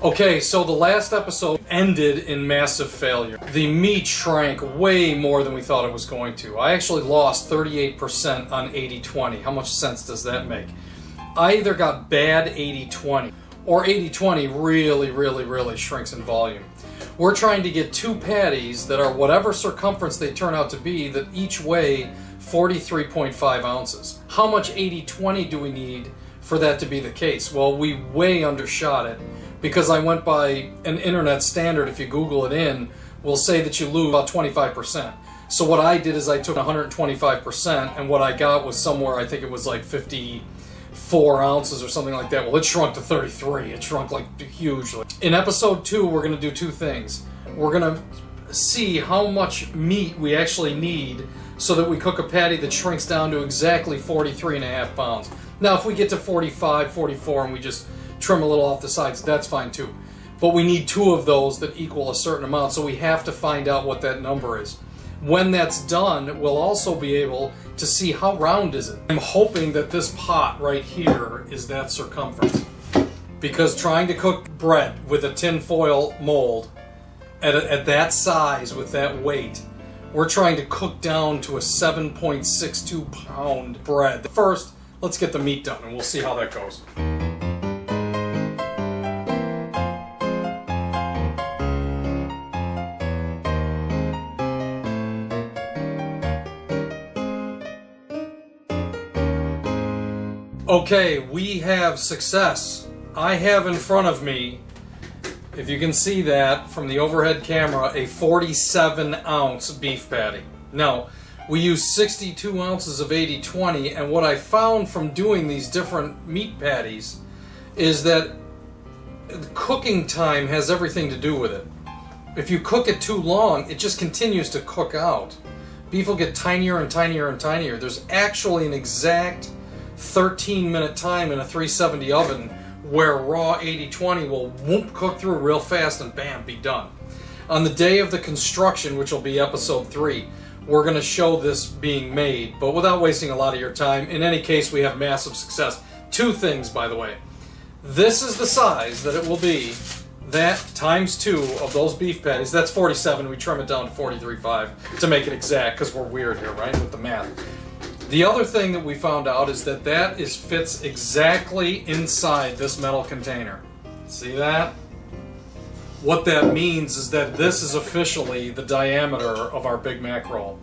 Okay, so the last episode ended in massive failure. The meat shrank way more than we thought it was going to. I actually lost 38% on 80-20. How much sense does that make? I either got bad 80-20 or 80-20 really shrinks in volume. We're trying to get two patties that are whatever circumference they turn out to be that each weigh 43.5 ounces. How much 80-20 do we need for that to be the case? Well, we way undershot it because I went by an internet standard. If you Google it in, will say that you lose about 25%. So what I did is I took 125% and what I got was somewhere, I think it was like 54 ounces or something like that. Well, it shrunk to 33. It shrunk like hugely. In episode 2, we're going to do two things. We're going to see how much meat we actually need so that we cook a patty that shrinks down to exactly 43.5 pounds. Now, if we get to 45, 44, and we just trim a little off the sides, that's fine too. But we need two of those that equal a certain amount, so we have to find out what that number is. When that's done, we'll also be able to see how round is it. I'm hoping that this pot right here is that circumference, because trying to cook bread with a tin foil mold at that size with that weight, we're trying to cook down to a 7.62 pound bread. First, let's get the meat done and we'll see how that goes. Okay, we have success. I have in front of me, if you can see that from the overhead camera, a 47-ounce beef patty. Now, we use 62 ounces of 80-20, and what I found from doing these different meat patties is that cooking time has everything to do with it. If you cook it too long, it just continues to cook out. Beef will get tinier and tinier and tinier. There's actually an exact 13-minute time in a 370 oven where raw 80-20 will whoop, cook through real fast and bam, be done. On the day of the construction, which will be episode 3, we're going to show this being made, but without wasting a lot of your time. In any case, we have massive success. Two things, by the way. This is the size that it will be. That times 2 of those beef patties. That's 47. We trim it down to 43.5 to make it exact because we're weird here, right, with the math. The other thing that we found out is that fits exactly inside this metal container. See that? What that means is that this is officially the diameter of our Big Mac roll.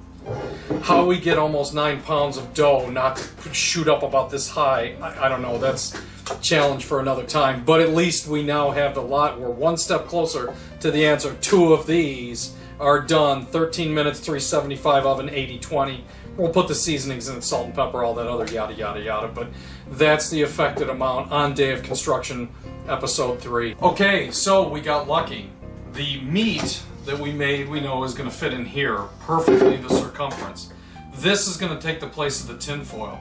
How we get almost 9 pounds of dough not to shoot up about this high, I don't know. That's a challenge for another time. But at least we now have the lot. We're one step closer to the answer. 2 of these are done. 13 minutes, 375 oven, 80-20. We'll put the seasonings in, salt and pepper, all that other yada yada yada. But that's the affected amount on day of construction, episode 3. Okay, so we got lucky. The meat that we made, we know is going to fit in here perfectly, the circumference. This is going to take the place of the tin foil.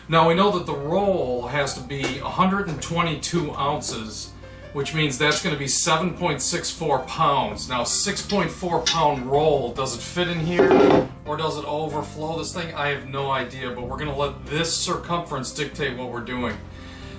Now we know that the roll has to be 122 ounces, which means that's going to be 7.64 pounds. Now 6.4 pound roll, does it fit in here or does it overflow this thing? I have no idea, but we're going to let this circumference dictate what we're doing.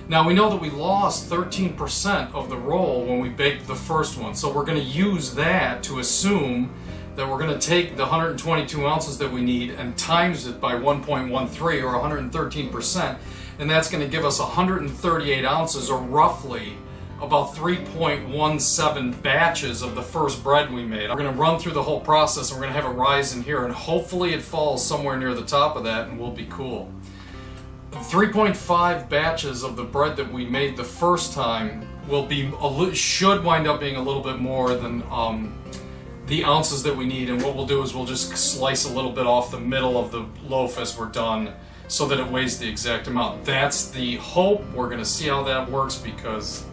Now we know that we lost 13% of the roll when we baked the first one, so we're going to use that to assume that we're going to take the 122 ounces that we need and times it by 1.13 or 113%, and that's going to give us 138 ounces, or roughly about 3.17 batches of the first bread we made. We're going to run through the whole process and we're going to have it rise in here, and hopefully it falls somewhere near the top of that and we'll be cool. 3.5 batches of the bread that we made the first time should wind up being a little bit more than the ounces that we need, and what we'll do is we'll just slice a little bit off the middle of the loaf as we're done so that it weighs the exact amount. That's the hope. We're going to see how that works because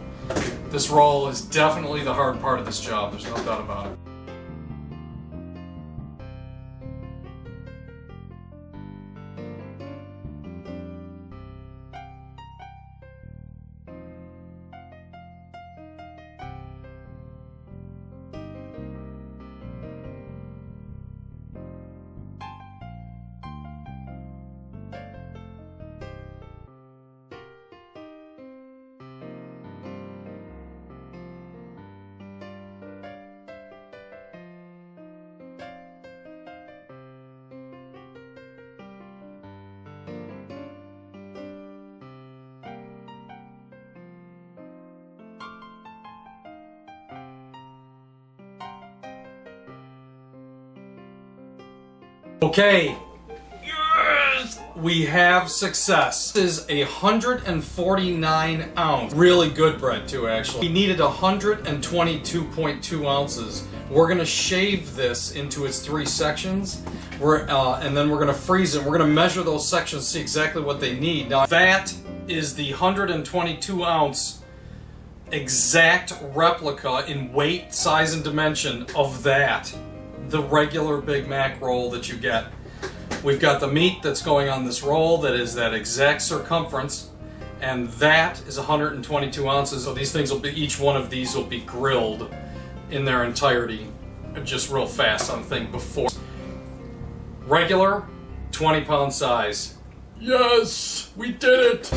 this roll is definitely the hard part of this job. There's no doubt about it. Okay. Yes! We have success. This is a 149 ounce. Really good bread too, actually. We needed 122.2 ounces. We're gonna shave this into its 3 sections. And then we're gonna freeze it. We're gonna measure those sections to see exactly what they need. Now that is the 122 ounce exact replica in weight, size, and dimension of that. The regular Big Mac roll that you get. We've got the meat that's going on this roll that is that exact circumference, and that is 122 ounces. So these things will be, each one of these will be grilled in their entirety, just real fast on the thing before. Regular, 20-pound size. Yes, we did it!